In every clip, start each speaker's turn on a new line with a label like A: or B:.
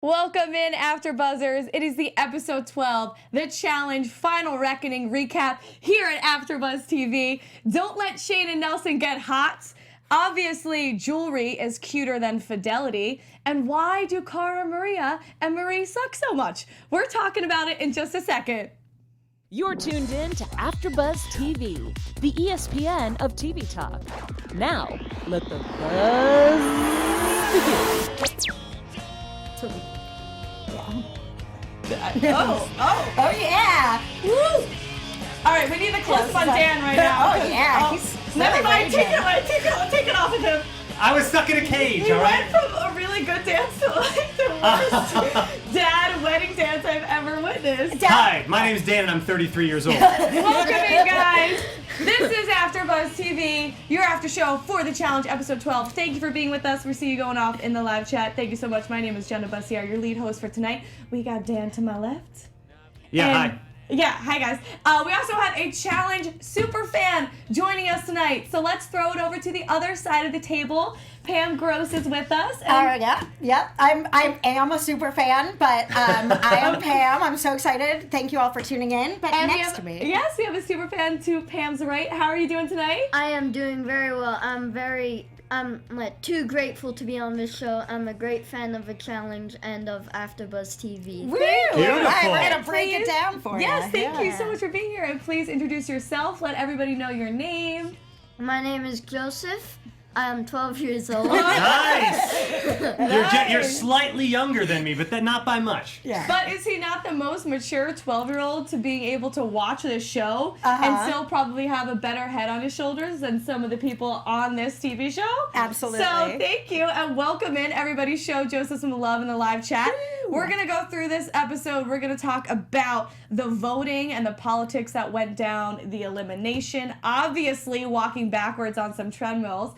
A: Welcome in, AfterBuzzers. It is the episode 12, the challenge final reckoning recap here at AfterBuzz TV. Don't let Shane and Nelson get hot. Obviously, jewelry is cuter than fidelity. And why do Cara Maria and Marie suck so much? We're talking about it in just a second.
B: You're tuned in to AfterBuzz TV, the ESPN of TV talk. Now, let the buzz begin.
C: Oh yeah!
A: Woo! All right, we need the close on Dan right now.
C: Oh yeah! He's
A: Never mind,
C: raging.
A: take it off of him.
D: I was stuck in a cage,
A: He
D: all right?
A: went from a really good dance to like the worst dad wedding dance I've ever witnessed.
D: Hi, my name is Dan and I'm 33 years old.
A: Welcome in, guys. This is AfterBuzz TV, your after show for the challenge, episode 12. Thank you for being with us. We see you going off in the live chat. Thank you so much. My name is Jenna Bussier, your lead host for tonight. We got Dan to my left.
D: Yeah,
A: And-
D: hi.
A: Yeah, hi guys. We also have a challenge super fan joining us tonight. So let's throw it over to the other side of the table. Pam Gross is with us. And
C: Yep. I am a super fan, but I am Pam. I'm so excited. Thank you all for tuning in. But
A: and
C: next to me,
A: Yes, we have a super fan to Pam's right. How are you doing tonight?
E: I am doing very well. I'm too grateful to be on this show. I'm a great fan of the challenge and of AfterBuzz TV.
C: woo!
D: Beautiful.
C: All right, we're gonna break
A: Please.
C: it down for you.
A: Yes, thank you
C: Yeah.
A: so much for being here. And please introduce yourself. Let everybody know your name.
E: My name is Joseph. I am 12 years old.
D: Nice! You're slightly younger than me, but not by much.
C: Yeah.
A: But is he not the most mature 12-year-old to being able to watch this show and still probably have a better head on his shoulders than some of the people on this TV show?
C: Absolutely.
A: So thank you and welcome in everybody. Show Joseph some love in the live chat.
C: Woo.
A: We're going to go through this episode. We're going to talk about the voting and the politics that went down, the elimination, obviously walking backwards on some treadmills.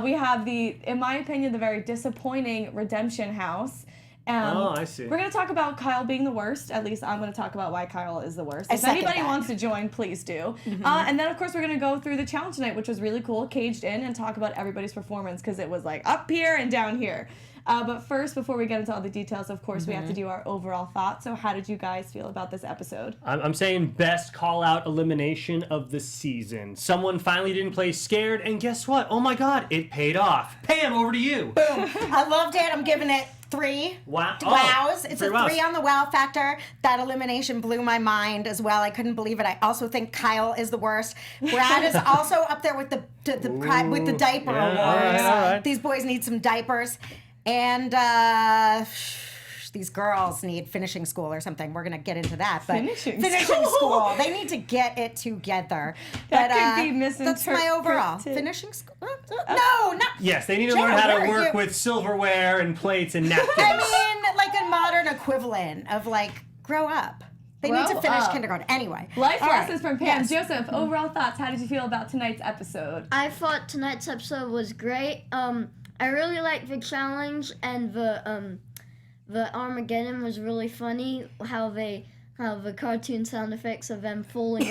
A: We have in my opinion, the very disappointing Redemption House.
D: I see.
A: We're going to talk about Kyle being the worst. At least I'm going to talk about why Kyle is the worst.
C: I
A: If
C: second
A: anybody
C: that.
A: wants to join, please do. And then, of course, we're going to go through the challenge tonight, which was really cool, caged in, and talk about everybody's performance because it was like up here and down here. But first, before we get into all the details, of course, we have to do our overall thoughts. So how did you guys feel about this episode?
D: I'm saying best call-out elimination of the season. Someone finally didn't play scared, and guess what? Oh my god, it paid off. Pam, over to you.
C: Boom. I loved it. I'm giving it 3
D: Wow.
C: wows. It's a
D: 3 wows.
C: 3 on the wow factor. That elimination blew my mind as well. I couldn't believe it. I also think Kyle is the worst. Brad is also up there with the diaper
D: Yeah,
C: awards.
D: all right.
C: These boys need some diapers. And these girls need finishing school or something. We're going to get into that. But
A: Finishing
C: school. They need to get it together.
A: That
C: but,
A: could be
C: That's my overall.
A: misinterpreted.
C: Finishing school? No, not.
D: Yes, they need to
C: Jenna,
D: learn how
C: where
D: to
C: are
D: work
C: you?
D: with silverware and plates and napkins.
C: I mean, like a modern equivalent of like, grow up. They need
A: Grow
C: to finish
A: up.
C: kindergarten. Anyway.
A: Life
C: All right.
A: lessons from Pam.
C: Yes.
A: Joseph, overall thoughts. How did you feel about tonight's episode?
E: I thought tonight's episode was great. I really liked the challenge and the Armageddon was really funny. How the cartoon sound effects of them falling.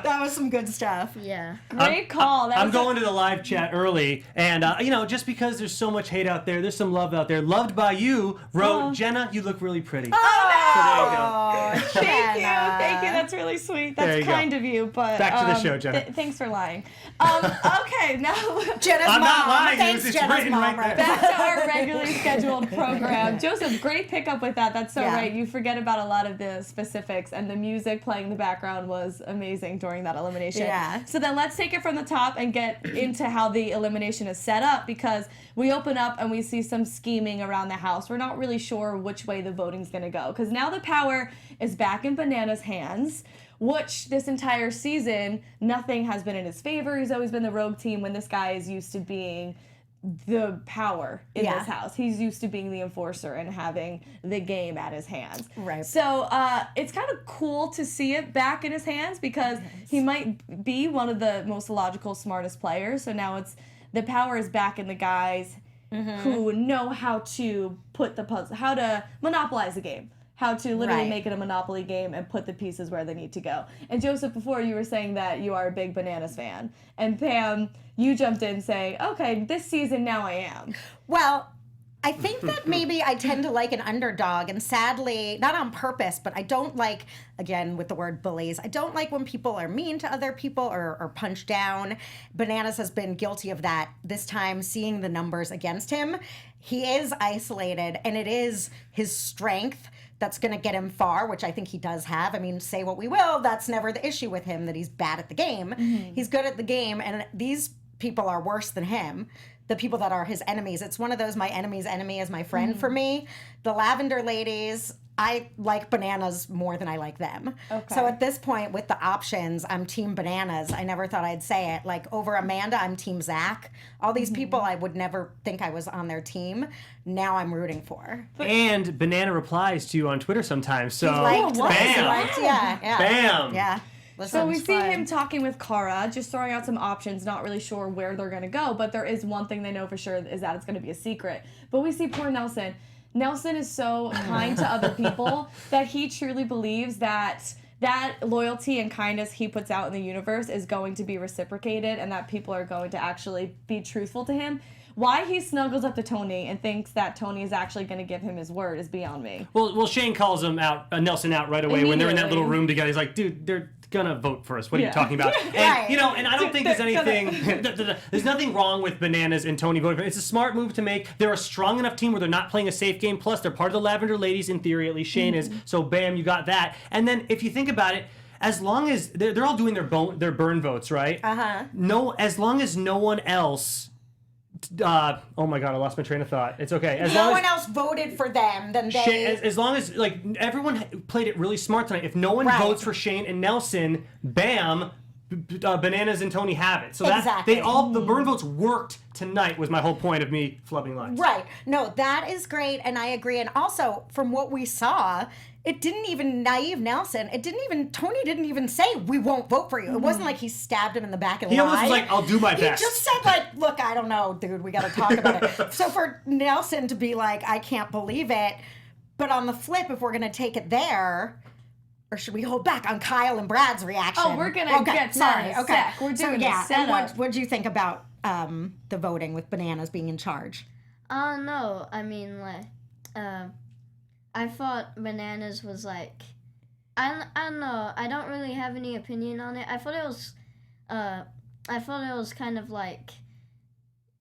C: That was some good stuff.
E: Yeah.
A: Great call. That
D: I'm
A: was
D: going to the live chat early, and just because there's so much hate out there, there's some love out there. Loved by you, wrote Jenna. You look really pretty.
C: Oh,
A: Thank you.
C: Jenna.
A: Thank you. That's really sweet.
D: There
A: That's
D: you go.
A: kind of you, but
D: Back to the show, Jenna.
A: Thanks for lying. Okay, now
C: Jenna's
D: I'm
C: mom.
D: not lying.
C: Thanks,
D: It's
C: Jenna's
D: written
C: mom.
D: right there.
A: back to our regularly scheduled program. Joseph, great pickup with that. That's so
C: Yeah.
A: right. You forget about a lot of the specifics, and the music playing in the background was amazing during that elimination.
C: Yeah.
A: So then let's take it from the top and get into how the elimination is set up, because we open up and we see some scheming around the house. We're not really sure which way the voting's going to go, because now the power is back in Banana's hands, which this entire season, nothing has been in his favor. He's always been the rogue team when this guy is used to being the power in
C: Yeah.
A: this house. He's used to being the enforcer and having the game at his hands.
C: Right.
A: So it's kind of cool to see it back in his hands, because he might be one of the most logical, smartest players. So now the power is back in the guys who know how to put the puzzle, how to monopolize the game. How to literally
C: Right.
A: make it a Monopoly game and put the pieces where they need to go. And Joseph, before you were saying that you are a big Bananas fan. And Pam, you jumped in saying, okay, this season now I am.
C: Well, I think that maybe I tend to like an underdog, and sadly, not on purpose, but I don't like, again, with the word bullies, I don't like when people are mean to other people or punch down. Bananas has been guilty of that this time, seeing the numbers against him. He is isolated, and it is his strength that's going to get him far, which I think he does have. I mean, say what we will, that's never the issue with him, that he's bad at the game. He's good at the game, and these people are worse than him. The people that are his enemies. It's one of those, my enemy's enemy is my friend for me. The Lavender ladies, I like Bananas more than I like them.
A: Okay.
C: So at this point, with the options, I'm Team Bananas. I never thought I'd say it. Like, over Amanda, I'm Team Zach. All these people I would never think I was on their team. Now I'm rooting for.
D: And Banana replies to you on Twitter sometimes. So,
C: He liked this. He
D: bam!
C: liked- yeah.
D: Bam!
C: Yeah. Listen,
A: So we see
C: fun.
A: him talking with Kara, just throwing out some options, not really sure where they're going to go, but there is one thing they know for sure is that it's going to be a secret. But we see poor Nelson. Nelson is so kind to other people that he truly believes that loyalty and kindness he puts out in the universe is going to be reciprocated and that people are going to actually be truthful to him. Why he snuggles up to Tony and thinks that Tony is actually going to give him his word is beyond me.
D: Well, Shane calls him out, Nelson out right away when they're in that little room together. He's like, dude, they're gonna vote for us. What are you talking about? And
C: Right.
D: and I don't think there's anything. There's nothing wrong with Bananas and Tony voting for it. It's a smart move to make. They're a strong enough team where they're not playing a safe game. Plus, they're part of the Lavender Ladies in theory. At least Shane is. So bam, you got that. And then if you think about it, as long as they're all doing their burn votes, right? No, as long as no one else. Oh my god, I lost my train of thought. It's okay. As
C: no
D: long
C: one
D: as,
C: else voted for them, then they...
D: as long as, like, everyone played it really smart tonight. If no one
C: Right.
D: votes for Shane and Nelson, bam, Bananas and Tony have it. So
C: Exactly.
D: the burn votes worked tonight was my whole point of me flubbing lines.
C: Right. No, that is great, and I agree. And also, from what we saw, it didn't even, naive Nelson, Tony didn't even say, we won't vote for you. It wasn't like he stabbed him in the back and
D: He
C: lied.
D: almost was like, I'll do my best.
C: He just said, like, look, I don't know, dude, we got to talk about it. So for Nelson to be like, I can't believe it, but on the flip, if we're going to take it there... Or should we hold back on Kyle and Brad's reaction?
A: Oh, we're going to get to that in a sec. We're doing a
C: and
A: setup.
C: what do you think about the voting with Bananas being in charge?
E: No, I mean, like, I thought Bananas was like, I don't know, I don't really have any opinion on it. I thought it was kind of like,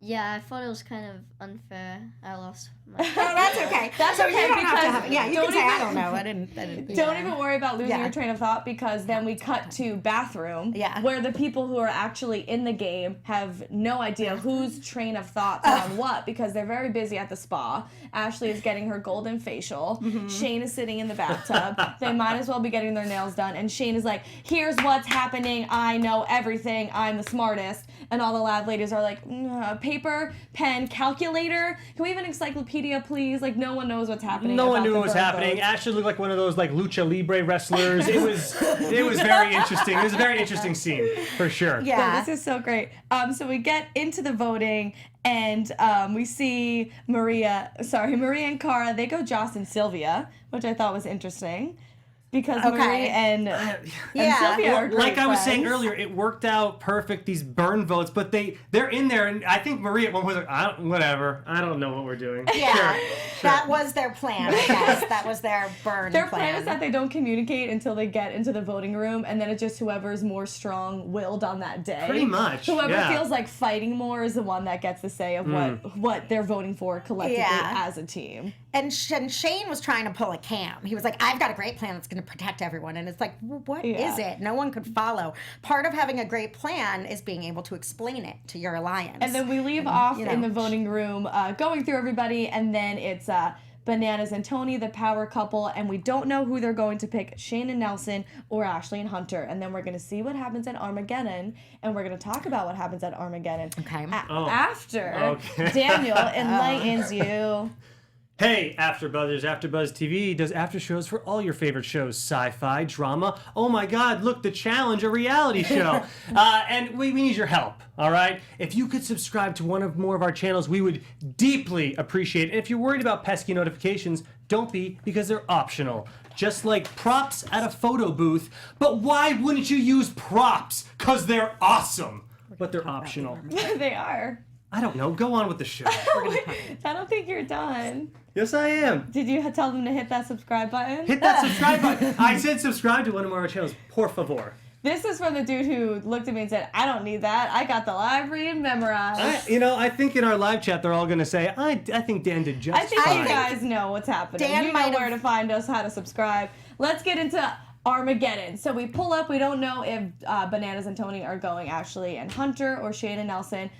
E: I thought it was kind of unfair. I lost my...
C: No, that's okay.
A: That's
C: So
A: okay,
C: you don't have to
A: because
C: have it. Yeah, you
A: don't
C: can say, I
A: even-
C: don't know. I didn't
A: Don't even worry about losing
C: Yeah.
A: your train of thought because then we cut to bathroom
C: Yeah.
A: where the people who are actually in the game have no idea whose train of thoughts are on what because they're very busy at the spa. Ashley is getting her golden facial. Shane is sitting in the bathtub. They might as well be getting their nails done. And Shane is like, here's what's happening. I know everything. I'm the smartest. And all the lab ladies are like, paper, pen, calculator. Can we have an encyclopedia, please? Like, no one knows what's happening.
D: No one
A: about
D: knew
A: the
D: what was
A: bird
D: happening.
A: votes.
D: Ashley looked like one of those like lucha libre wrestlers. It was very interesting. It was a very interesting scene for sure.
C: Yeah.
A: This is so great. So we get into the voting, and we see Maria and Cara. They go Joss and Sylvia, which I thought was interesting. Because
C: Okay.
A: Marie and
C: Yeah.
A: Sylvia are great
D: Like I was saying
A: friends.
D: earlier, it worked out perfect. These burn votes, but they're in there, and I think Marie at one point was like, whatever. I don't know what we're doing.
C: Yeah.
D: Sure.
C: That was their plan, I guess. That was their burn
A: Their plan is that they don't communicate until they get into the voting room, and then it's just whoever's more strong-willed on that day.
D: Pretty much,
A: Whoever
D: yeah.
A: feels like fighting more is the one that gets the say of what they're voting for collectively
C: Yeah.
A: as a team.
C: And Shane was trying to pull a Cam. He was like, I've got a great plan that's going to protect everyone. And it's like, well, what is it? No one could follow. Part of having a great plan is being able to explain it to your alliance.
A: And then we leave off
C: you know.
A: in the voting room, going through everybody, and then it's Bananas and Tony, the power couple, and we don't know who they're going to pick, Shane and Nelson or Ashley and Hunter. And then we're going to see what happens at Armageddon, and we're going to talk about what happens at Armageddon.
C: Okay.
A: After Daniel enlightens you.
D: Hey, AfterBuzzers, AfterBuzz TV does after shows for all your favorite shows, sci-fi, drama. Oh my God, look, The Challenge, a reality show. And we need your help, all right? If you could subscribe to one of more of our channels, we would deeply appreciate it. And if you're worried about pesky notifications, don't be, because they're optional. Just like props at a photo booth. But why wouldn't you use props? Because they're awesome. But they're optional.
A: They are.
D: I don't know. Go on with the show.
A: I don't think you're done.
D: Yes, I am.
A: Did you tell them to hit that subscribe button?
D: Hit that subscribe button. I said subscribe to one of our channels. Por favor.
A: This is from the dude who looked at me and said, I don't need that. I got the live read memorized.
D: I think in our live chat they're all going to say, I think Dan did just
A: I think
D: fine.
A: you guys know what's happening.
C: Dan
A: you
C: might
A: know where
C: have-
A: to find us, how to subscribe. Let's get into Armageddon. So we pull up. We don't know if Bananas and Tony are going Ashley and Hunter or Shane and Nelson.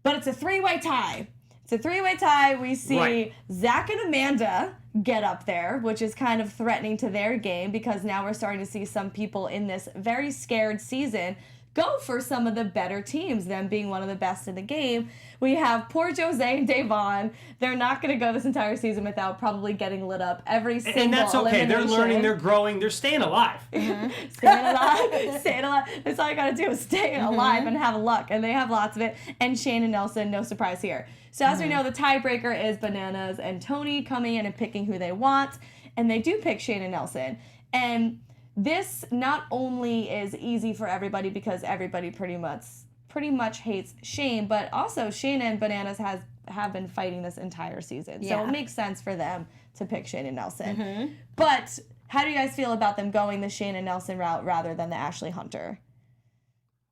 A: But it's a three-way tie. It's a three-way tie. We see Zach and Amanda get up there, which is kind of threatening to their game because now we're starting to see some people in this very scared season go for some of the better teams, them being one of the best in the game. We have poor Jose and Davon. They're not going to go this entire season without probably getting lit up every single
D: And that's okay. They're
A: elimination.
D: learning, they're growing, they're staying alive.
A: Staying alive, staying alive. That's all you gotta do is stay alive and have luck. And they have lots of it. And Shane and Nelson, no surprise here. So as we know, the tiebreaker is Bananas and Tony coming in and picking who they want. And they do pick Shane and Nelson. And this not only is easy for everybody because everybody pretty much hates Shane, but also Shane and Bananas have been fighting this entire season. So it makes sense for them to pick Shane and Nelson. But how do you guys feel about them going the Shane and Nelson route rather than the Ashley Hunter?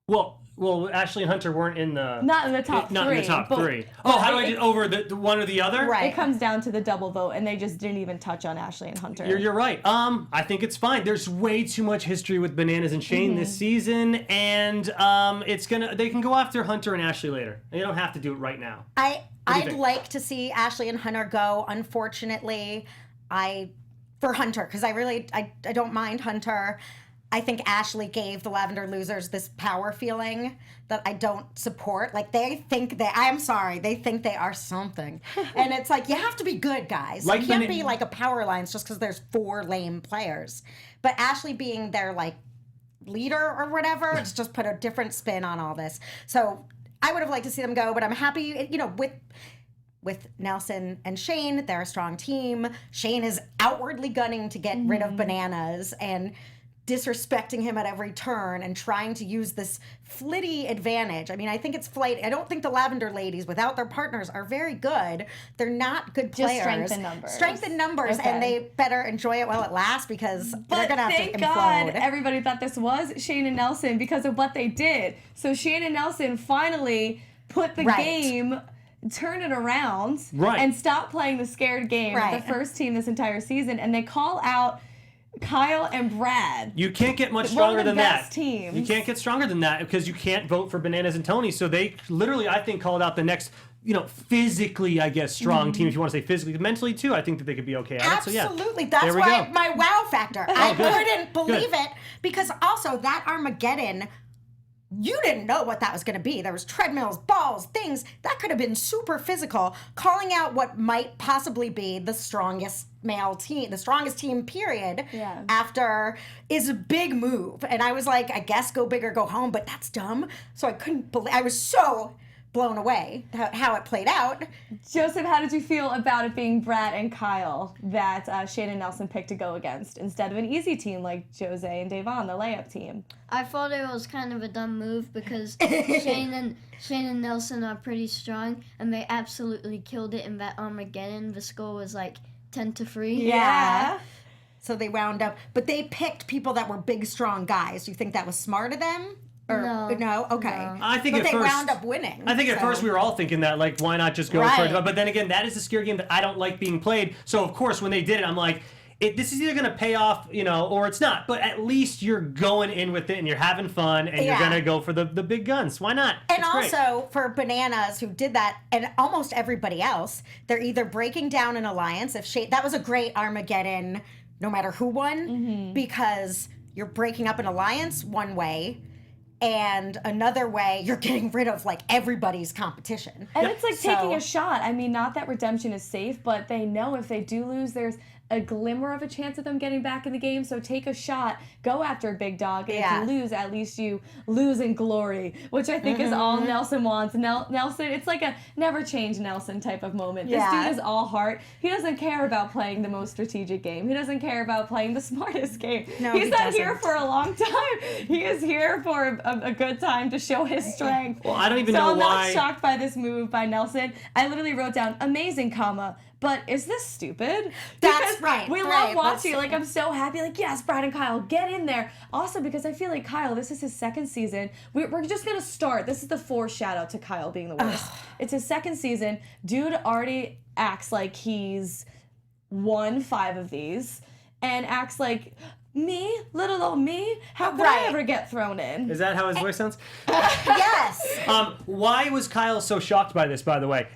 D: Well, Ashley and Hunter weren't in the...
A: Not in the top
D: Not
A: three.
D: in the top
A: but-
D: three.
A: but
D: Oh, how do I get over the one or the other?
C: Right.
A: It comes down to the double vote, and they just didn't even touch on Ashley and Hunter.
D: You're right. I think it's fine. There's way too much history with Bananas and Shane this season, and they can go after Hunter and Ashley later. They don't have to do it right now.
C: I'd
D: think?
C: like to see Ashley and Hunter go. Unfortunately, for Hunter, because I don't mind Hunter. I think Ashley gave the Lavender Losers this power feeling that I don't support. Like, they think they are something. And it's like, you have to be good, guys.
D: Like
C: you can't be like a power alliance just because there's 4 lame players. But Ashley being their, like, leader or whatever, it's just put a different spin on all this. So I would have liked to see them go, but I'm happy, with Nelson and Shane. They're a strong team. Shane is outwardly gunning to get rid of Bananas and disrespecting him at every turn and trying to use this flitty advantage. I mean, I think it's flight. I don't think the Lavender ladies, without their partners, are very good. They're not good
A: Just
C: players.
A: strength in numbers.
C: Strength in numbers,
A: Okay.
C: and they better enjoy it while it lasts because they're
A: But
C: going to have
A: thank
C: to
A: God
C: implode.
A: everybody thought this was Shane and Nelson because of what they did. So Shane and Nelson finally put the
C: Right.
A: game, turn it around,
D: Right.
A: and stop playing the scared game,
C: Right.
A: the first team this entire season, and they call out Kyle and Brad.
D: You can't get much
A: One of
D: stronger
A: the
D: than
A: best
D: that.
A: teams.
D: You can't get stronger than that because you can't vote for Bananas and Tony. So they literally, I think, called out the next, physically, I guess, strong team, if you want to say physically. Mentally, too, I think that they could be okay at it. So, yeah.
C: Absolutely. That's
D: There we
C: why
D: go.
C: my wow factor. I
D: good.
C: couldn't believe
D: Good.
C: it because also that Armageddon, you didn't know what that was going to be. There was treadmills, balls, things. That could have been super physical. Calling out what might possibly be the strongest male team, the strongest team, period, after is a big move. And I was like, I guess go big or go home, but that's dumb. So I couldn't believe, I was so blown away how it played out.
A: Joseph, how did you feel about it being Brad and Kyle that Shane and Nelson picked to go against instead of an easy team like Jose and Davon, the layup team?
E: I thought it was kind of a dumb move because Shane and Nelson are pretty strong, and they absolutely killed it in that Armageddon. The score was like 10-3.
A: Yeah.
C: So they wound up, but they picked people that were big, strong guys. Do you think that was smart of them? Or,
E: No.
C: Okay.
E: No.
D: I think
C: but
D: at
C: they
D: first,
C: wound up winning.
D: I think at
C: so.
D: first we were all thinking that, like, why not just go
C: Right.
D: for it? But then again, that is a scary game that I don't like being played. So, of course, when they did it, I'm like, this is either going to pay off, or it's not. But at least you're going in with it and you're having fun and you're going to go for the big guns. Why not?
C: And
D: It's great.
C: also for Bananas, who did that, and almost everybody else, they're either breaking down an alliance. That was a great Armageddon, no matter who won, because you're breaking up an alliance one way, and another way you're getting rid of like everybody's competition.
A: And it's like taking
C: So-
A: a shot. I mean, not that redemption is safe, but they know if they do lose, there's a glimmer of a chance of them getting back in the game. So take a shot, go after a big dog, and if you lose, at least you lose in glory, which I think is all Nelson wants. Nelson, it's like a never change Nelson type of moment. This dude is all heart. He doesn't care about playing the most strategic game. He doesn't care about playing the smartest game.
C: No,
A: He's not here for a long time. He is here for a good time to show his strength.
D: Well, I don't even
A: so
D: know
A: I'm
D: why.
A: not shocked by this move by Nelson. I literally wrote down amazing, comma, but is this stupid?
C: That's
A: Because
C: right.
A: We love watching. Like, I'm so happy. Like, yes, Brad and Kyle, get in there. Also, because I feel like Kyle, this is his second season. We're just gonna start. This is the foreshadow to Kyle being the worst. It's his second season. Dude already acts like he's won 5 of these, and acts like, me, little old me. How could I ever get thrown in?
D: Is that how his voice sounds?
C: Yes.
D: Why was Kyle so shocked by this, by the way?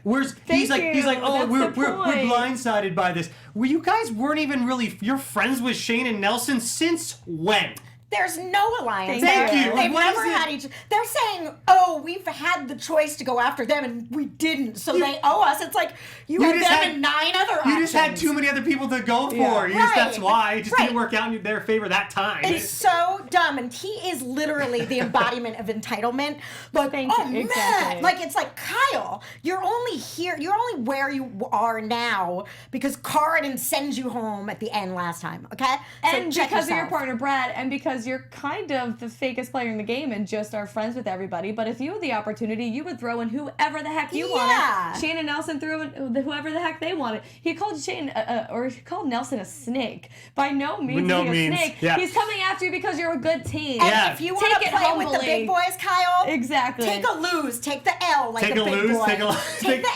D: He's like, oh,
A: That's
D: we're
A: the point.
D: blindsided by this. Well, you guys weren't even really, you're friends with Shane and Nelson since when?
C: There's no alliance.
D: Thank you.
C: They've
D: What
C: never
D: is it?
C: had each. They're saying, "Oh, we've had the choice to go after them, and we didn't, so they owe us." It's like you had
D: just
C: them
D: had-
C: and 9 other options.
D: You just had too many other people to go for.
A: Yeah.
D: That's why. It just didn't
C: Right.
D: work out in their favor that time.
C: It's so dumb, and he is literally the embodiment of entitlement. Like,
A: Thank
C: oh
A: you.
C: man,
A: Exactly.
C: like it's like Kyle, you're only here, you're only where you are now because Cara didn't send you home at the end last time. Okay,
A: And
C: check
A: because of your
C: yourself.
A: partner Brad, and because you're kind of the fakest player in the game and just are friends with everybody. But if you had the opportunity, you would throw in whoever the heck you wanted. Shane and Nelson threw in whoever the heck they wanted. He called Shane or he called Nelson a snake. By no means
D: No
A: is he
D: means,
A: a snake.
D: yeah.
A: He's coming after you because you're a good team.
C: And
D: Yeah.
C: if you
A: Take
C: want to
A: it
C: play with the
A: humbly.
C: big boys, Kyle,
A: Exactly.
C: take a lose, take the L like
D: Take
C: a
D: a
C: big
D: lose,
C: boy.
D: take the
C: Take the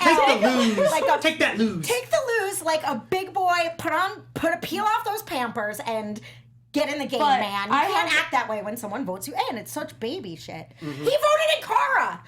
C: L,
D: lose.
C: like a
D: Take that lose.
C: Take the lose like a big boy. Peel off those Pampers and get in the game,
A: But
C: man. You
A: I
C: can't
A: have-
C: act that way when someone votes you in. It's such baby shit. He voted in Cara,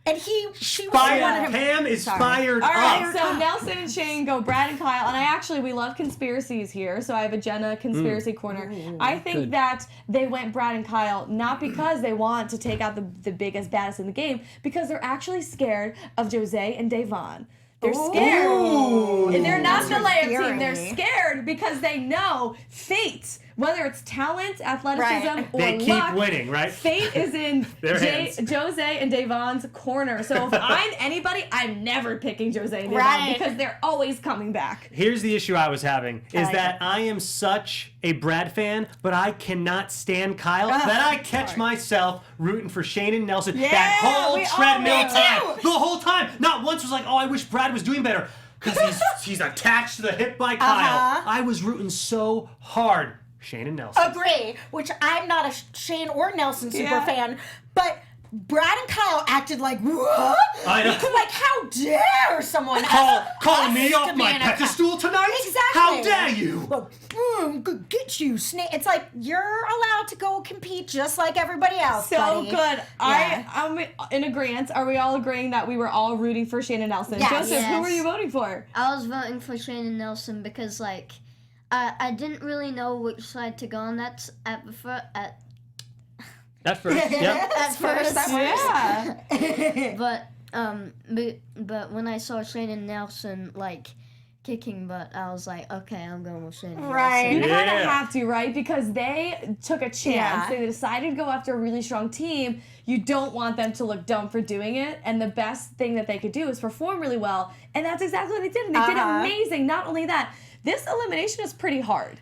C: and she was the one
D: Fired.
C: who-
D: Pam is
C: Sorry.
D: fired
A: All right,
D: up.
A: so Nelson and Shane go Brad and Kyle, and we love conspiracies here, so I have a Jenna conspiracy corner. I think that they went Brad and Kyle not because they want to take out the biggest, baddest in the game, because they're actually scared of Jose and Devon. They're scared. And they're not
C: That's
A: the
C: your
A: layup team.
C: theory.
A: They're scared because they know fate, whether it's talent, athleticism,
C: Right.
A: or
D: They keep
A: luck,
D: winning, right?
A: fate is in
D: Their hands.
A: Jose and Devon's corner. So if I'm anybody, I'm never picking Jose and Devon
C: Right.
A: because they're always coming back.
D: Here's the issue I was having is
C: like
D: that
C: it.
D: I am such a Brad fan, but I cannot stand Kyle that I catch myself rooting for Shane and Nelson that whole
A: we all
D: treadmill
A: do.
D: time. The whole time. Not once was like, oh, I wish Brad was doing better. Because he's attached to the hip by Kyle. I was rooting so hard. Shane and Nelson.
C: Agree, which I'm not a Shane or Nelson super
A: Yeah.
C: fan, but Brad and Kyle acted like, what?
D: I know.
C: Like, how dare someone
D: Calling me
C: us
D: off
C: to
D: my
C: be in a
D: pedestal tonight?
C: Exactly.
D: How dare you?
C: Look, could get you, snake. It's like you're allowed to go compete just like everybody else.
A: So
C: buddy.
A: good.
C: Yeah.
A: I'm in agreement. Are we all agreeing that we were all rooting for Shane and Nelson?
C: Yes.
A: Joseph, who
E: Yes.
A: were you voting for?
E: I was voting for Shane and Nelson because, like, I didn't really know which side to go on. That's at
D: That's first. Yep.
C: That's first.
A: Yeah.
E: but when I saw Shane and Nelson like kicking butt, I was like, okay, I'm going with Shane and
C: Right.
A: You
E: Nelson.
A: kind of
D: Yeah.
A: have to, right? Because they took a chance.
C: Yeah.
A: They decided to go after a really strong team. You don't want them to look dumb for doing it. And the best thing that they could do is perform really well. And that's exactly what they did. And they did amazing. Not only that, this elimination is pretty hard.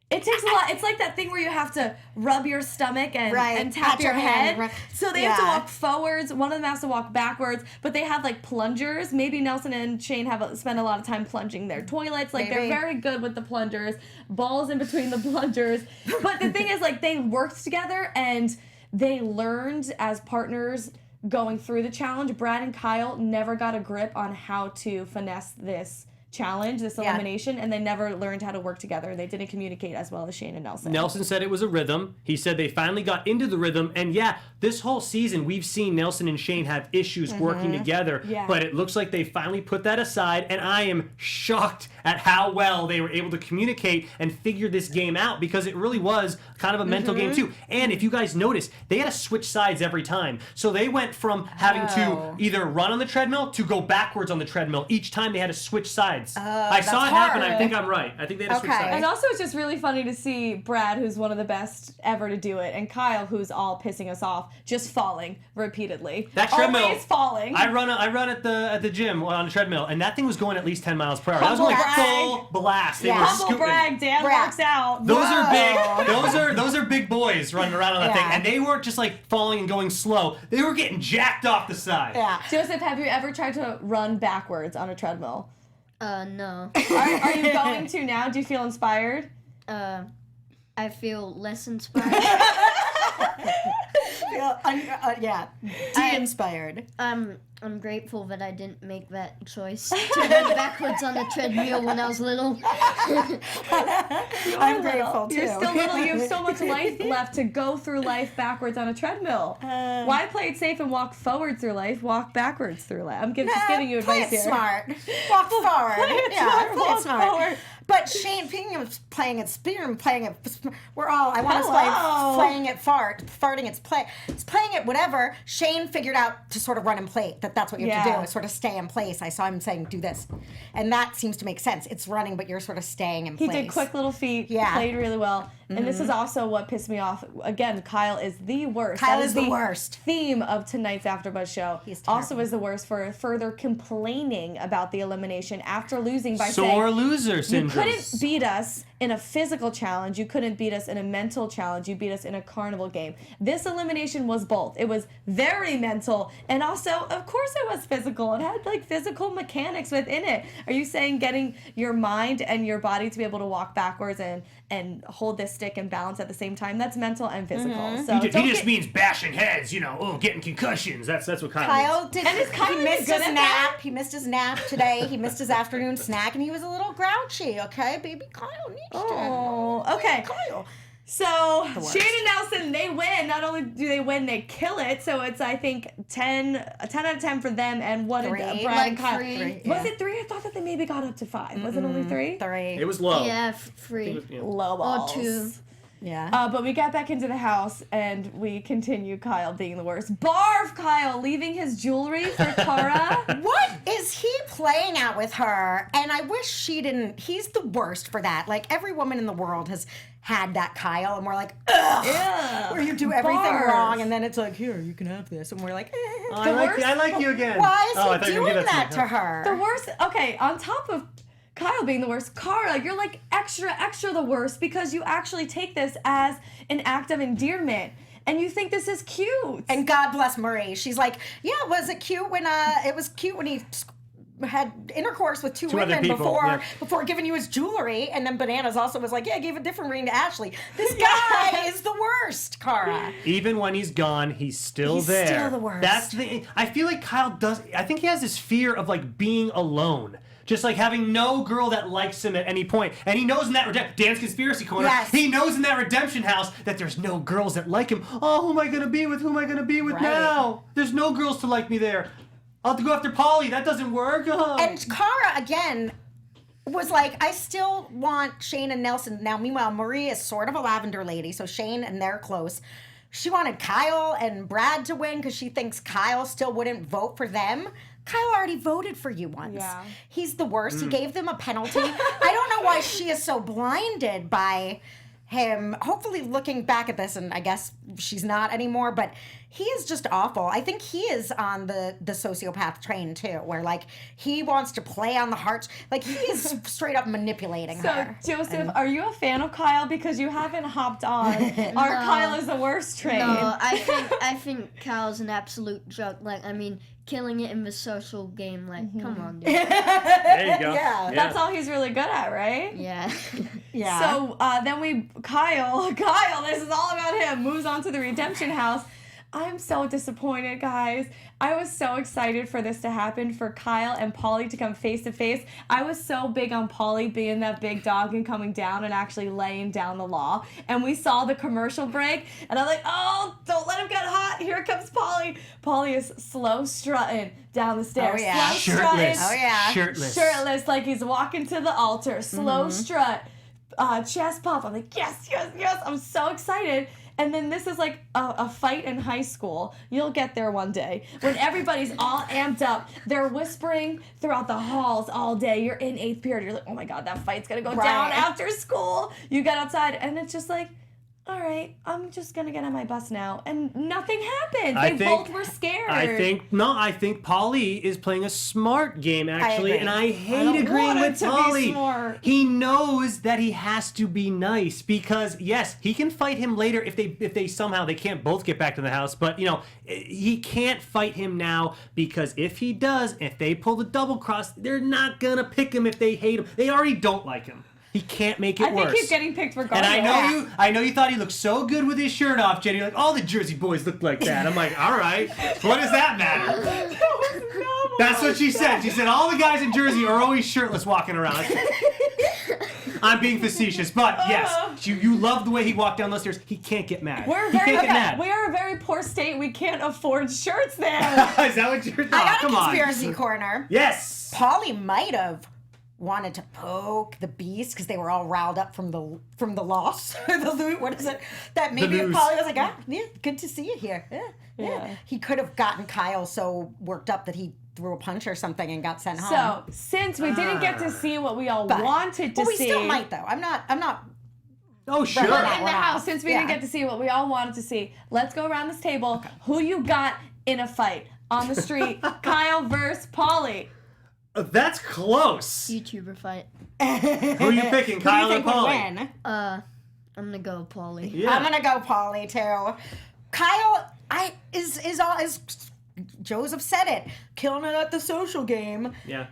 A: It takes a lot. It's like that thing where you have to rub your stomach and,
C: Right.
A: and tap
C: Pat
A: your
C: your hand,
A: head.
C: right.
A: So they have to
C: Yeah.
A: walk forwards. One of them has to walk backwards. But they have like plungers. Maybe Nelson and Shane spend a lot of time plunging their toilets. Like
C: Maybe.
A: they're very good with the plungers. Balls in between the plungers. But the thing is, like, they worked together and they learned as partners going through the challenge. Brad and Kyle never got a grip on how to finesse this challenge, this
C: Yeah.
A: elimination, and they never learned how to work together. They didn't communicate as well as Shane and Nelson.
D: Nelson said it was a rhythm. He said they finally got into the rhythm. And yeah, this whole season, we've seen Nelson and Shane have issues working together.
A: Yeah.
D: But it looks like they finally put that aside. And I am shocked at how well they were able to communicate and figure this game out, because it really was kind of a mental game too. And if you guys notice, they had to switch sides every time. So they went from having to either run on the treadmill to go backwards on the treadmill. Each time they had to switch sides. science. I saw it happen. I think I'm right. I think they had to switch
C: Okay.
D: sides.
A: And also, it's just really funny to see Brad, who's one of the best ever to do it, and Kyle, who's all pissing us off, just falling repeatedly.
D: That treadmill.
A: Always falling.
D: I run at the gym on a treadmill, and that thing was going at least 10 miles per hour. That was
A: Humble
D: going
A: brag.
D: full blast. They
C: Yeah.
D: were
A: Humble
D: scooting.
A: brag, Dan
C: Brag.
A: works out.
D: Those are
C: Whoa.
D: big. Those are big boys running around on that thing,
C: Yeah.
D: and they weren't just like falling and going slow. They were getting jacked off the side.
C: Yeah.
A: Joseph, have you ever tried to run backwards on a treadmill?
E: No.
A: Are you going to now? Do you feel inspired?
E: I feel less inspired.
C: Yeah. De-inspired.
E: I'm grateful that I didn't make that choice to run backwards on the treadmill when I was little.
C: I'm grateful too.
A: You're still little. You have so much life left to go through life backwards on a treadmill. Why play it safe and walk forward through life? Walk backwards through life. I'm just giving you
C: play
A: advice
C: it
A: here.
C: smart. Walk forward.
A: smart,
C: Play
A: walk
C: it smart.
A: forward.
C: But Shane, speaking of playing it spear and playing it, we're all, I want to
A: Hello.
C: play playing it farting it's playing it whatever. Shane figured out to sort of run in place, that's what you have to
A: Yeah.
C: do, is sort of stay in place. I saw him saying, do this. And that seems to make sense. It's running, but you're sort of staying in
A: He
C: place.
A: did quick little feet.
C: Yeah.
A: Played really well. And this is also what pissed me off. Again, Kyle is the worst.
C: Kyle
A: That
C: is the worst.
A: Theme of tonight's AfterBuzz show.
C: He's terrible.
A: Also is the worst for further complaining about the elimination after losing by
D: Sore
A: saying
D: loser
A: you
D: syndrome.
A: couldn't beat us in a physical challenge. You couldn't beat us in a mental challenge. You beat us in a carnival game. This elimination was both. It was very mental, and also, of course, it was physical. It had like physical mechanics within it. Are you saying getting your mind and your body to be able to walk backwards and hold this stick and balance at the same time? That's mental and physical. So
D: He
A: don't
D: just
A: get-
D: means bashing heads, getting concussions. That's what Kyle
C: Kyle did.
A: And is Kyle
C: he
A: even
C: missed
A: good
C: his
A: at
C: nap.
A: that?
C: He missed his nap today. He missed his afternoon snack, and he was a little grouchy. Okay, baby Kyle needs
A: Oh, okay.
C: Kyle.
A: So
C: worst.
A: Shane and Nelson, they win. Not only do they win, they kill it. So it's, I think, 10 out of 10 for them. And what did
C: Three.
A: Brad
E: Like
A: and Kyle?
E: three.
A: Was it 3? I thought that they maybe got up to 5. Was it only 3?
C: 3.
D: It was low.
E: Yeah, 3.
A: Low balls.
E: 2.
C: Yeah.
A: But we got back into the house and we continue Kyle being the worst. Barf Kyle leaving his jewelry for Cara.
C: What is he playing out with her? And I wish she didn't. He's the worst for that. Like, every woman in the world has had that Kyle, and we're like, ugh.
A: Yeah.
C: Where you do everything
A: Barf.
C: wrong, and then it's like, here, you can have this. And we're like, eh.
D: I like you again.
C: Why is
D: I
C: he
D: thought you were
C: doing
D: gonna give
C: that
D: me.
C: to her?
A: The worst. Okay, on top of Kyle being the worst, Cara, you're like extra the worst because you actually take this as an act of endearment. And you think this is cute.
C: And God bless Marie. She's like, yeah, was it cute when it was cute when he had intercourse with two
D: other
C: women
D: people,
C: before giving you his jewelry? And then Bananas also was like, yeah, I gave a different ring to Ashley. This guy is the worst, Cara.
D: Even when he's gone, he's still
C: He's
D: there.
C: still the worst.
D: That's the. I feel like Kyle does. I think he has this fear of like being alone. Just like having no girl that likes him at any point. And he knows in that Dan's Conspiracy Corner,
C: Yes.
D: he knows in that redemption house that there's no girls that like him. Oh, who am I going to be with? Who am I going to be with
C: Right.
D: now? There's no girls to like me there. I'll have to go after Paulie. That doesn't work. Oh.
C: And Cara, again, was like, I still want Shane and Nelson. Now, meanwhile, Marie is sort of a lavender lady, so Shane and they're close. She wanted Kyle and Brad to win because she thinks Kyle still wouldn't vote for them. Kyle already voted for you once.
A: Yeah.
C: He's the worst. He gave them a penalty. I don't know why she is so blinded by him. Hopefully looking back at this, and I guess she's not anymore, but he is just awful. I think he is on the sociopath train too, where like he wants to play on the hearts. Like he is straight up manipulating
A: So,
C: her.
A: Joseph, are you a fan of Kyle? Because you haven't hopped on our Kyle is the worst train.
E: No, I think Kyle's an absolute joke. Like, I mean, killing it in the social game. Like, come on, dude.
D: there you go.
C: Yeah.
A: That's all he's really good at, right?
E: Yeah.
C: Yeah.
A: So then Kyle, this is all about him, moves on to the redemption house. I'm so disappointed, guys. I was so excited for this to happen, for Kyle and Paulie to come face to face. I was so big on Paulie being that big dog and coming down and actually laying down the law. And we saw the commercial break, and I'm like, oh, don't let him get hot. Here comes Paulie. Paulie is slow strutting down the stairs.
C: Oh, yeah.
A: Slow strutting.
D: Shirtless.
C: Oh, yeah.
D: Shirtless.
A: Like he's walking to the altar. Slow strut. Chest pop. I'm like, yes. I'm so excited. And then this is like a fight in high school. You'll get there one day. When everybody's all amped up, they're whispering throughout the halls all day. You're in 8th period. You're like, oh my God, that fight's going to go down after school. You get outside, and it's just like, all right, I'm just going to get on my bus now. And nothing happened. They both were scared.
D: I think Paulie is playing a smart game, actually.
C: agree.
D: And I hate agreeing with
A: to be
D: Paulie.
A: smart.
D: He knows that he has to be nice because, yes, he can fight him later if they somehow, they can't both get back to the house. But, he can't fight him now because if he does, if they pull the double cross, they're not going to pick him if they hate him. They already don't like him. He can't make it worse.
A: I think he's getting picked regardless.
D: And I know you thought he looked so good with his shirt off, Jenny. You're like, all the Jersey boys look like that. I'm like, all right. What does that matter? That's what she said. She said all the guys in Jersey are always shirtless walking around. I'm being facetious, but yes, you love the way he walked down those stairs. He can't get mad. He can't get mad.
A: We are a very poor state. We can't afford shirts there.
D: Is that what you're?
C: I got a
D: come on.
C: conspiracy corner.
D: Yes.
C: Paulie might have wanted to poke the beast because they were all riled up from the loss or the loot. What is it? That maybe Paulie was like, yeah, good to see you here. Yeah. He could have gotten Kyle so worked up that he threw a punch or something and got sent home.
A: So since we didn't get to see what we all wanted to see,
C: we still might though. I'm not.
D: Oh sure.
A: in the house, since we didn't get to see what we all wanted to see, let's go around this table. Okay. Who you got in a fight on the street? Kyle versus Paulie.
D: That's close.
E: YouTuber fight.
D: Who are you picking, Kyle or Paulie?
E: I'm gonna go Paulie.
C: Yeah. I'm gonna go Paulie too. Kyle, is Joseph said it, killing it at the social game.
D: Yeah,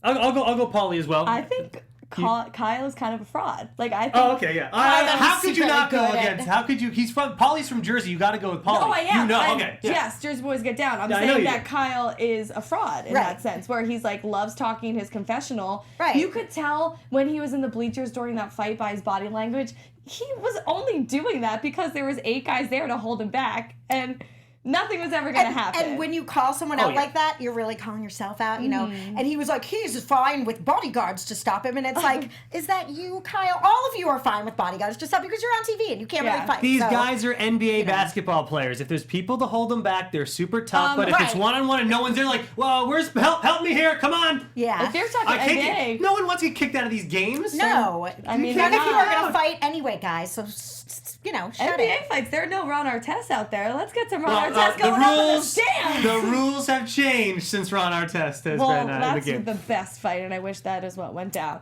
D: I'll go Paulie as well.
A: I think Kyle is kind of a fraud. Like I think.
D: Oh, okay, yeah. How could you not go against? How could you? Paulie's from Jersey. You got to go with Paulie.
A: Oh, I am.
D: Okay. Yeah.
A: Yes, Jersey boys get down. I'm saying that Kyle is a fraud in that sense, where he's like loves talking in his confessional.
C: Right.
A: You could tell when he was in the bleachers during that fight by his body language. He was only doing that because there was 8 guys there to hold him back, and nothing was ever going to happen.
C: And when you call someone out like that, you're really calling yourself out, you know. And he was like, he's fine with bodyguards to stop him. And it's like, is that you, Kyle? All of you are fine with bodyguards to stop because you're on TV and you can't really fight.
D: These guys are NBA basketball players. If there's people to hold them back, they're super tough. But if it's one-on-one and no one's there, like, well, where's help me here? Come on.
C: Yeah.
A: If they're talking NBA.
D: No one wants to get kicked out of these games.
C: No.
A: I mean,
C: none of you are going to fight anyway, guys. So, shut
A: NBA
C: it.
A: fights. There are no Ron Artest out there. Let's get some Ron Artest going on in the stands.
D: The rules have changed since Ron Artest has been in the game.
A: That's the best fight, and I wish that is what went down.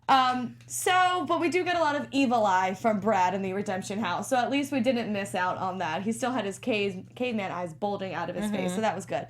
A: But we do get a lot of evil eye from Brad in the Redemption House, so at least we didn't miss out on that. He still had his caveman eyes bulging out of his face, so that was good.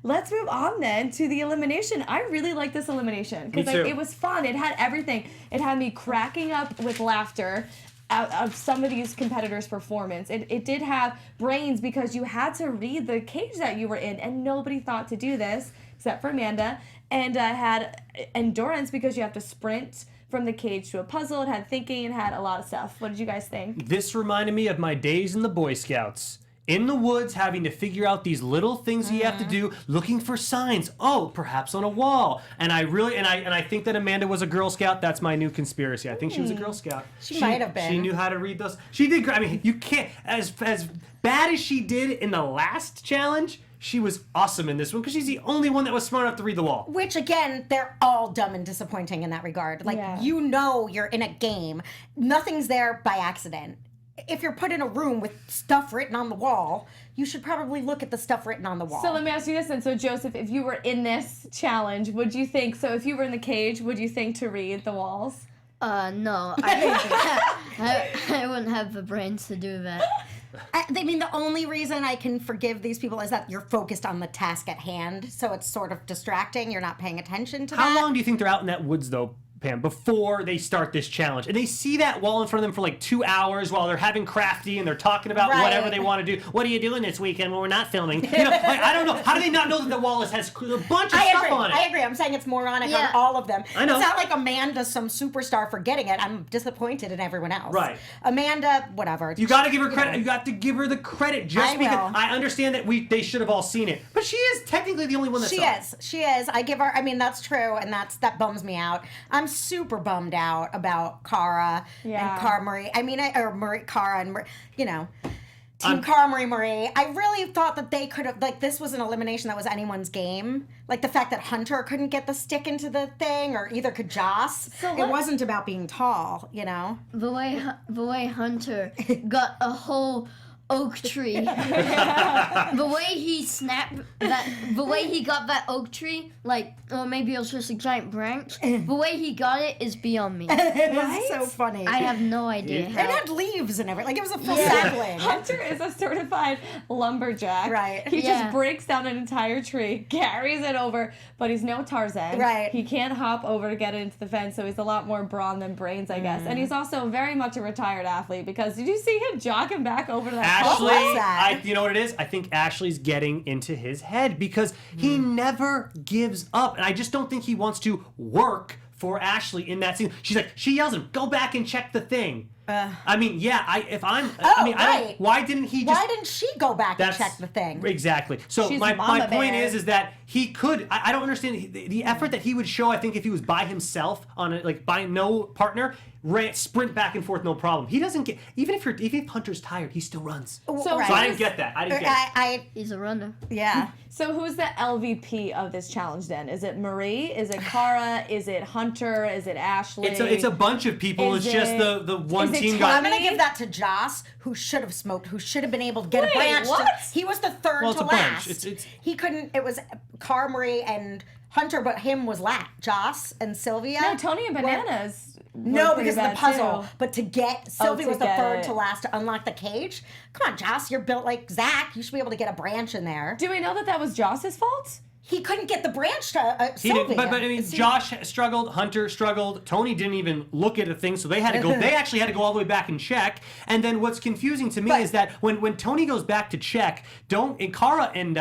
A: Let's move on then to the elimination. I really like this elimination because it was fun. It had everything. It had me cracking up with laughter of some of these competitors' performance. It did have brains because you had to read the cage that you were in, and nobody thought to do this except for Amanda. And had endurance because you have to sprint from the cage to a puzzle. It had thinking. It had a lot of stuff. What did you guys think?
D: This reminded me of my days in the Boy Scouts. In the woods, having to figure out these little things you have to do, looking for signs. Oh, perhaps on a wall. And I think that Amanda was a Girl Scout. That's my new conspiracy. I think she was a Girl Scout.
C: She might have been.
D: She knew how to read those. She did. I mean, you can't as bad as she did in the last challenge. She was awesome in this one because she's the only one that was smart enough to read the wall.
C: Which, again, they're all dumb and disappointing in that regard. Like, you're in a game. Nothing's there by accident. If you're put in a room with stuff written on the wall, you should probably look at the stuff written on the wall.
A: So let me ask you this then. So, Joseph, if you were in this challenge, would you think, so if you were in the cage, would you think to read the walls?
E: No. I wouldn't have the brains to do that.
C: I mean, the only reason I can forgive these people is that you're focused on the task at hand, so it's sort of distracting. You're not paying attention to that.
D: How long do you think they're out in that woods, though, Pam, before they start this challenge? And they see that wall in front of them for like 2 hours while they're having crafty and they're talking about whatever they want to do. What are you doing this weekend when we're not filming? I don't know. How do they not know that the wall has a bunch of stuff on it?
C: I agree. I'm saying it's moronic on all of them.
D: I know.
C: It's not like Amanda's some superstar for getting it. I'm disappointed in everyone else.
D: Right.
C: Amanda, whatever.
D: You got to give her credit. You got to give her the credit just because I understand that they should have all seen it. But she is technically the only one that saw it.
C: She is. I give her, I mean, that's true, and that bums me out. I'm super bummed out about Cara
A: Yeah.
C: and Cara Marie. I mean, Cara and Marie, Team Cara Marie. I really thought that they could have, like, this was an elimination that was anyone's game. Like, the fact that Hunter couldn't get the stick into the thing, or either could Joss. It wasn't about being tall,
E: The way Hunter got a whole oak tree. The way he snapped that, the way he got that oak tree, like, or maybe it was just a giant branch. The way he got it is beyond me.
C: It was so funny.
E: I have no idea
C: It
E: how.
C: had leaves and everything. Like, it was a full sapling.
A: Hunter is a certified lumberjack.
C: Right.
A: He
E: Yeah.
A: just breaks down an entire tree, carries it over, but he's no Tarzan.
C: Right.
A: He can't hop over to get it into the fence, so he's a lot more brawn than brains, I guess. And he's also very much a retired athlete, because did you see him jogging back over to that
D: Ashley,
C: What was that?
D: you know what it is? I think Ashley's getting into his head because he never gives up. And I just don't think he wants to work for Ashley in that scene. She yells at him, go back and check the thing. I mean, yeah,
C: right.
D: why didn't he just...
C: Why didn't she go back and check the thing?
D: Exactly. So
A: She's
D: my
A: Mama
D: point
A: Bear.
D: is that he could... I don't understand the effort that he would show, I think, if he was by himself, by no partner, sprint back and forth, no problem. He doesn't get... Even if Hunter's tired, he still runs.
A: So,
C: Right.
D: So I didn't get that. I didn't get it.
E: He's a runner.
C: Yeah.
A: So who's the LVP of this challenge then? Is it Marie? Is it Cara? Is it Hunter? Is it Ashley?
D: It's a bunch of people.
A: Is
D: It's just
A: it-
D: the one
A: is it
D: team
A: Tommy?
D: got...
C: I'm going to give that to Joss, who should have smoked, who should have been able to get
A: Wait,
C: a branch.
A: what?
C: He was the third
D: Well, it's
C: to
D: a bunch.
C: last.
D: It's-
C: He couldn't, it was Cara Marie and Hunter, but him was last. Joss and Sylvia.
A: No, Tony and Bananas.
C: No,
A: were pretty
C: because of the
A: bad,
C: puzzle.
A: too.
C: But to get Sylvia
A: to
C: was the
A: get
C: third
A: it.
C: to last to unlock the cage. Come on, Joss, you're built like Zach. You should be able to get a branch in there.
A: Do we know that was Joss's fault?
C: He couldn't get the branch to
D: He
C: Sylvia.
D: didn't, but I mean, Josh struggled, Hunter struggled, Tony didn't even look at a thing, so they had to go. They actually had to go all the way back and check. And then what's confusing to me
C: But-
D: is that when Tony goes back to check, Cara and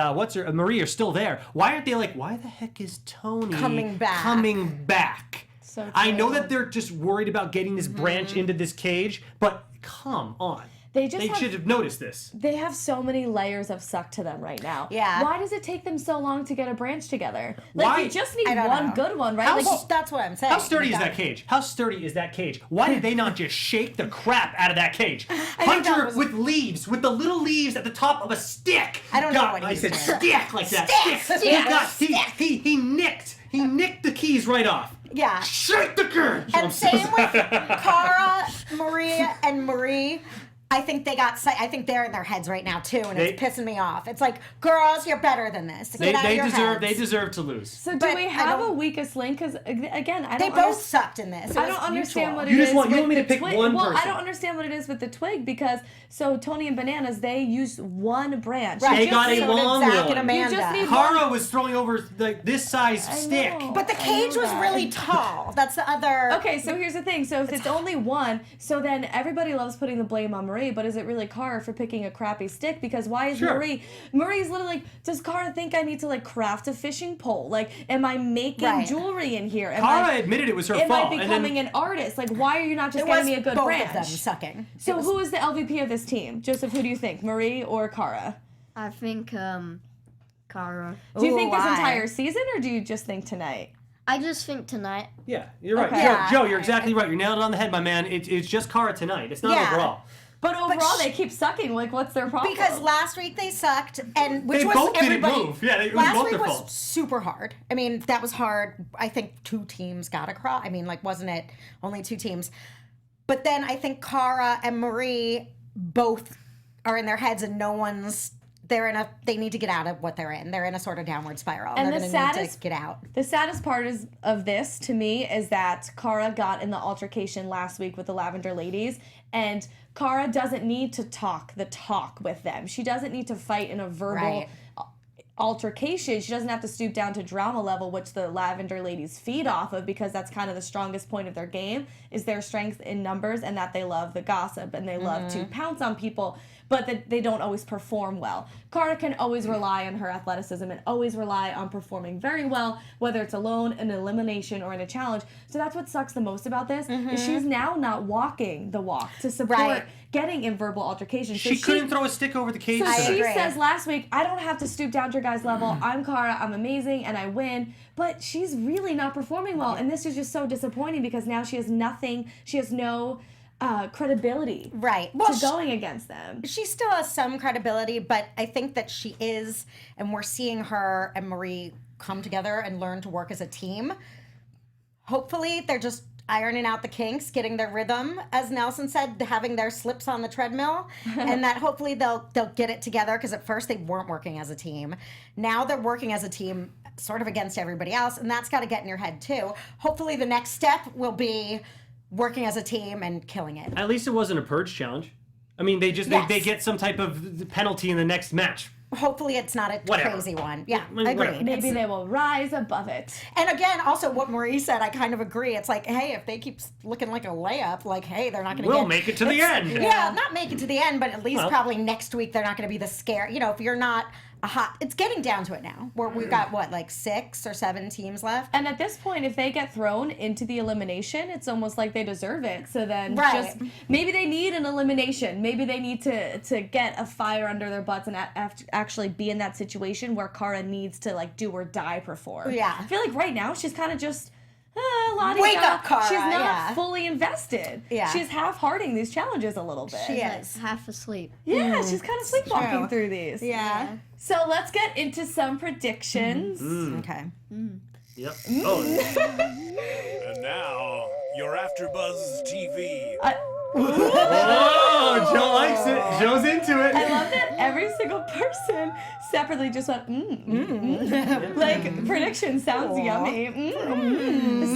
D: Marie are still there. Why aren't they like? Why the heck is Tony
C: Coming back.
D: Coming back.
A: So
D: I know
A: true.
D: that they're just worried about getting this branch into this cage, but come on.
A: They just have-
D: should have noticed this.
A: They have so many layers of suck to them right now.
C: Yeah.
A: Why does it take them so long to get a branch together?
D: Why-
A: Like, you just need
C: I don't
A: one
C: know.
A: good one, right?
D: How
A: Like,
D: s-
C: That's what I'm saying.
D: How sturdy is
C: Like,
D: that cage? How sturdy is that cage? Why did they not just shake the crap out of that cage?
C: think
D: Hunter
C: that was-
D: with leaves, with the little leaves at the top of a stick.
C: I don't know
D: God,
C: what he
D: I
C: was
D: said
C: doing.
D: stick like that.
C: Stick!
D: Stick! He nicked the keys right off.
C: Yeah.
D: Shake the cage!
C: And same with Cara, Maria, and Marie. I think I think they're in their heads right now too, and it's pissing me off. It's like, girls, you're better than this. Get out of your heads.
D: They deserve to lose.
A: so do
C: but
A: we
C: I
A: have a
C: don't-
A: weakest link? Because, again, I
C: They
A: don't
C: both
A: understand.
C: sucked in this. It
A: I
C: was
A: don't understand
C: mutual.
A: what
D: You
A: it
D: just
A: is
D: want- you
A: with
D: want me to
A: the
D: pick
A: twig.
D: one
A: Well, I
D: person.
A: don't understand what it is with the twig, because so Tony and Bananas, they used one branch.
C: Right.
D: They
A: You
D: got
A: just
D: a
A: need-
C: So did
D: long
C: Zach
D: one.
C: and Amanda.
A: You just need
D: Cara was throwing over like this size stick.
A: know.
C: But the
A: I
C: cage
A: know
C: was
A: that.
C: really tall. That's the other.
A: Okay, so here's the thing. So if it's only one, so then everybody loves putting the blame on Marie, but is it really Cara for picking a crappy stick? Because why is
D: Sure.
A: Marie's literally like, does Cara think I need to like craft a fishing pole? Like, am I making
C: Right.
A: jewelry in here? Am
D: Cara
A: I,
D: admitted it was her
A: am
D: fault.
A: I
D: and
A: becoming
D: then,
A: an artist? Like, why are you not just
C: It
A: getting
C: was
A: me a good
C: both
A: branch?
C: of them sucking.
A: So who is the LVP of this team? Joseph, who do you think? Marie or Cara?
E: I think Cara.
A: Do you
C: Ooh,
A: think this
C: why?
A: entire season, or do you just think tonight?
E: I just think tonight.
D: yeah, you're right.
A: Okay.
C: Yeah.
D: Joe, you're exactly right. You nailed it on the head, my man. It's just Cara tonight. It's not
C: Yeah.
D: overall.
A: But overall,
C: sh-
A: they keep sucking. Like, what's their problem?
C: Because last week they sucked, and which
D: They
C: was
D: both didn't
C: everybody.
D: move. Yeah, it was
C: last
D: both
C: week
D: their
C: was
D: fault.
C: super hard. I mean, that was hard. I think 2 teams got across. I mean, like, wasn't it only 2 teams? But then I think Cara and Marie both are in their heads, and no one's. They need to get out of what they're in. They're in a sort of downward spiral.
A: And
C: they're
A: the
C: going to need
A: saddest-
C: to get out.
A: The saddest part of this to me is that Cara got in the altercation last week with the Lavender Ladies, and Cara doesn't need to talk the talk with them. She doesn't need to fight in a verbal
C: Right.
A: altercation. She doesn't have to stoop down to drama level, which the Lavender Ladies feed off of, because that's kind of the strongest point of their game, is their strength in numbers, and that they love the gossip and they love to pounce on people, but that they don't always perform well. Cara can always rely on her athleticism and always rely on performing very well, whether it's alone, in an elimination, or in a challenge. So that's what sucks the most about this, is she's now not walking the walk to support
C: Right.
A: getting in verbal altercations. So
D: She couldn't throw a stick over the cage.
A: so
C: I
A: she
C: agree.
A: says last week, I don't have to stoop down to guys' level. I'm Cara, I'm amazing, and I win. But she's really not performing well, and this is just so disappointing because now she has nothing. She has no credibility to going against them.
C: She still has some credibility, but I think that she is, and we're seeing her and Marie come together and learn to work as a team. Hopefully, they're just ironing out the kinks, getting their rhythm, as Nelson said, having their slips on the treadmill, and that hopefully they'll get it together, because at first they weren't working as a team. Now they're working as a team sort of against everybody else, and that's got to get in your head too. Hopefully the next step will be working as a team and killing it.
D: At least it wasn't a purge challenge. I mean, they get some type of penalty in the next match.
C: Hopefully it's not a crazy one. Yeah,
D: Whatever.
C: agreed.
A: Maybe they will rise above it.
C: And again, also what Marie said, I kind of agree. It's like, hey, if they keep looking like a layup, like, hey, they're not going to
D: We'll make it to the end.
C: Yeah, not make it to the end, but at least probably next week they're not going to be the scare. You know, if you're not it's getting down to it now, where we've got, what, like 6 or 7 teams left?
A: And at this point, if they get thrown into the elimination, it's almost like they deserve it. So then just maybe they need an elimination. Maybe they need to get a fire under their butts and actually be in that situation where Cara needs to, like, do or die perform.
C: Yeah.
A: I feel like right now she's kind of just...
C: Wake up, Cara.
A: She's not fully invested.
C: Yeah.
A: She's half-hearting these challenges a little bit.
C: She is.
E: Half asleep.
A: Yeah, she's kind of sleepwalking through these.
C: Yeah.
A: So let's get into some predictions.
C: Okay.
D: Yep. Oh.
F: And now, your AfterBuzz TV.
D: Oh, Joe likes it. Joe's into it.
A: I love that every single person separately just went, like, prediction sounds yummy.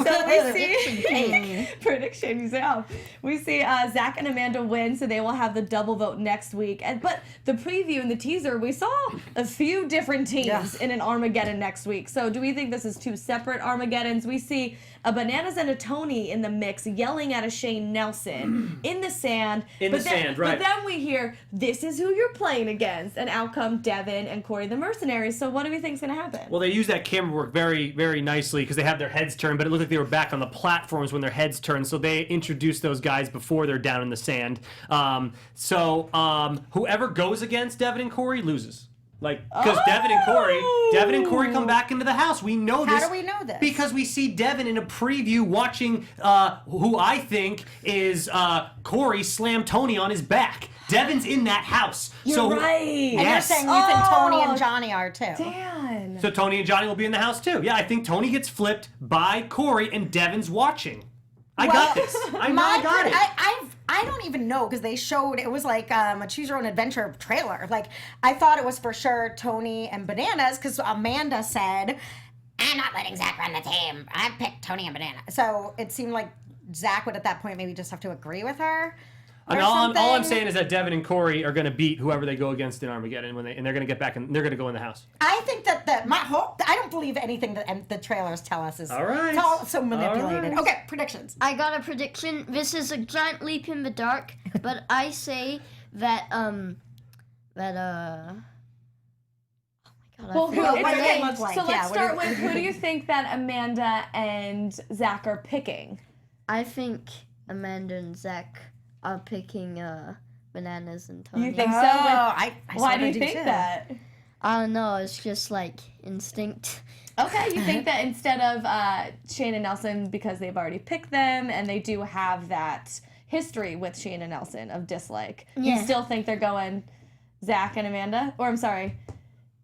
A: So we see, predictions, yeah. We see Zach and Amanda win, so they will have the double vote next week. But the preview and the teaser, we saw a few different teams in an Armageddon next week. So do we think this is 2 separate Armageddons? We see a Bananas and a Tony in the mix yelling at a Shane Nelson in the sand. But then we hear, this is who you're playing against. And out come Devin and Corey the Mercenaries. So what do we think is going to happen?
D: Well, they use that camera work very, very nicely because they have their heads turned, but it looked like they were back on the platforms when their heads turned. So they introduced those guys before they're down in the sand. Whoever goes against Devin and Corey loses. Like, because Devin and Corey come back into the house. We know this.
C: How do we know this?
D: Because we see Devin in a preview watching who I think is Corey slam Tony on his back. Devin's in that house.
A: You're right.
C: And you're saying you think Tony and Johnny are too.
A: Dan.
D: So Tony and Johnny will be in the house too. Yeah, I think Tony gets flipped by Corey and Devin's watching. I got this. I got it.
C: I don't even know, because they showed, it was like a Choose Your Own Adventure trailer. Like, I thought it was for sure Tony and Bananas, because Amanda said, I'm not letting Zach run the team. I picked Tony and Banana. So it seemed like Zach would at that point maybe just have to agree with her.
D: And all I'm saying is that Devin and Corey are going to beat whoever they go against in Armageddon and they're going to get back and they're going to go in the house.
C: I think that I don't believe anything that the trailers tell us is it's all so manipulated.
D: Right.
C: Okay, predictions.
E: I got a prediction. This is a giant leap in the dark, but I say that oh my god.
A: Well,
C: what do they look like?
A: So
C: Yeah,
A: let's start with, who do you think that Amanda and Zach are picking?
E: I think Amanda and Zach are picking Bananas and Tony.
A: You think so? Why do you think that?
E: I don't know. It's just like instinct.
A: Okay, you think that instead of Shane and Nelson, because they've already picked them and they do have that history with Shane and Nelson of dislike, you still think they're going Zach and Amanda? Or I'm sorry,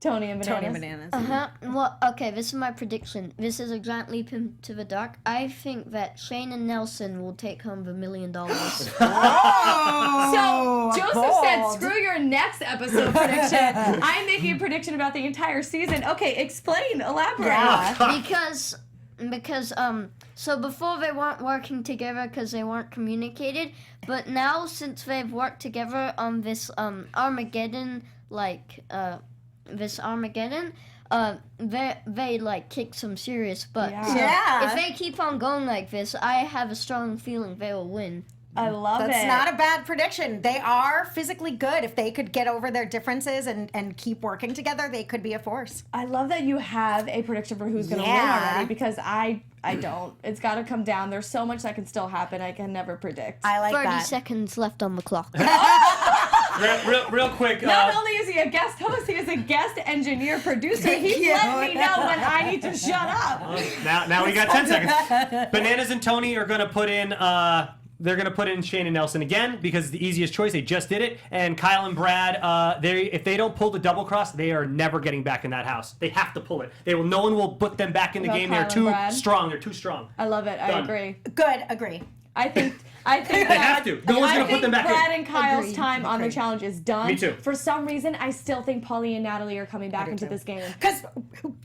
A: Tony and Bananas?
E: Well, okay, this is my prediction. This is a giant leap into the dark. I think that Shane and Nelson will take home the $1 million.
A: So Joseph said, screw your next episode prediction. I'm making a prediction about the entire season. Okay, explain, elaborate.
C: Yeah.
E: Because so before they weren't working together because they weren't communicated, but now since they've worked together on this Armageddon, they like kick some serious butt.
A: Yeah.
E: So
C: Yeah.
E: if they keep on going like this, I have a strong feeling they will win.
A: I love it.
C: That's not a bad prediction. They are physically good. If they could get over their differences and keep working together, they could be a force.
A: I love that you have a prediction for who's going to win already, because I don't. It's got to come down. There's so much that can still happen. I can never predict.
C: I like
E: 30
C: that.
E: seconds left on the clock.
D: Real quick.
A: Not only is he a guest host, he is a guest engineer producer. He's letting me know when I need to shut up.
D: Now we got 10 seconds. Bananas and Tony are going to put in... they're going to put in Shane and Nelson again because it's the easiest choice. They just did it. And Kyle and Brad, if they don't pull the double cross, they are never getting back in that house. They have to pull it. No one will put them back in the game.
A: Kyle
D: They're too
A: Brad?
D: strong. They're too strong.
A: I love it. I
D: Done.
A: agree.
C: Good, agree.
A: I think
D: They have to. No one's going to put them back
A: Brad
D: in.
A: and Kyle's
E: Agreed.
A: time on the challenge is done.
D: Me too.
A: For some reason, I still think Paulie and Natalie are coming back into this game.
C: Because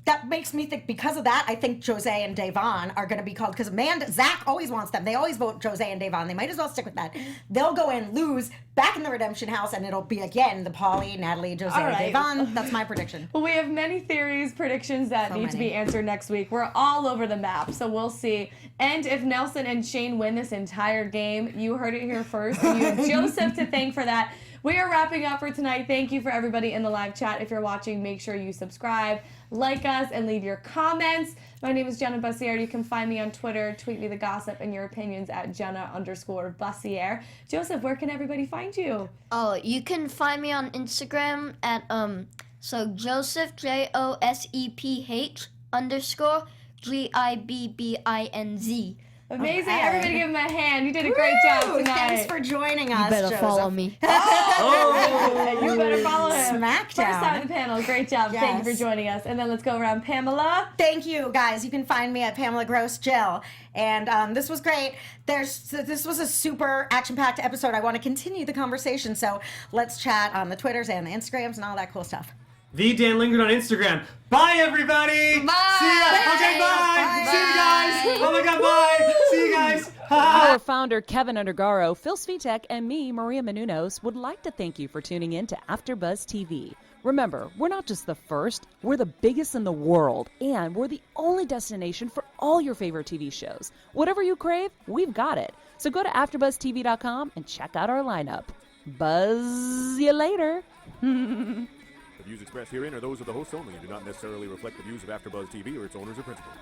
C: that makes me think, because of that, I think Jose and Davon are going to be called, because Zach always wants them. They always vote Jose and Davon. They might as well stick with that. They'll go in, lose, back in the redemption house, and it'll be again the Paulie, Natalie, Jose,
A: All
C: and
A: right.
C: Davon. That's my prediction.
A: Well, we have many theories, predictions that need to be
C: many.
A: answered next week. We're all over the map, so we'll see. And if Nelson and Shane win this entire game, you heard it here first, and you have Joseph to thank for that. We are wrapping up for tonight. Thank you for everybody in the live chat. If you're watching, make sure you subscribe, like us, and leave your comments. My name is Jenna Bussiere. You can find me on Twitter. Tweet me the gossip and your opinions at Jenna_Bussiere. Joseph, where can everybody find you?
E: Oh, you can find me on Instagram at so Joseph JOSEPH_GIBBINZ.
A: Amazing.
C: Okay.
A: Everybody give him a hand. You did a great job
C: Woo!
A: tonight.
C: Thanks for joining us,
E: You better
C: Joseph.
E: follow me.
A: You better follow him.
C: Smackdown.
A: First time on the panel. Great job. Thank you for
C: Yes.
A: joining us. And then let's go around. Pamela.
C: Thank you, guys. You can find me at Pamela Gross Jill. And this was great. This was a super action-packed episode. I want to continue the conversation, so let's chat on the Twitters and the Instagrams and all that cool stuff.
D: The Dan Lingard on Instagram. Bye, everybody.
E: Bye.
D: See ya. Okay, bye.
C: Bye.
D: See you guys. Oh my God, bye. See you guys.
B: Our founder, Kevin Undergaro, Phil Svitek, and me, Maria Menounos, would like to thank you for tuning in to AfterBuzz TV. Remember, we're not just the first, we're the biggest in the world, and we're the only destination for all your favorite TV shows. Whatever you crave, we've got it. So go to AfterBuzzTV.com and check out our lineup. Buzz you later.
F: The views expressed herein are those of the hosts only and do not necessarily reflect the views of AfterBuzz TV or its owners or principals.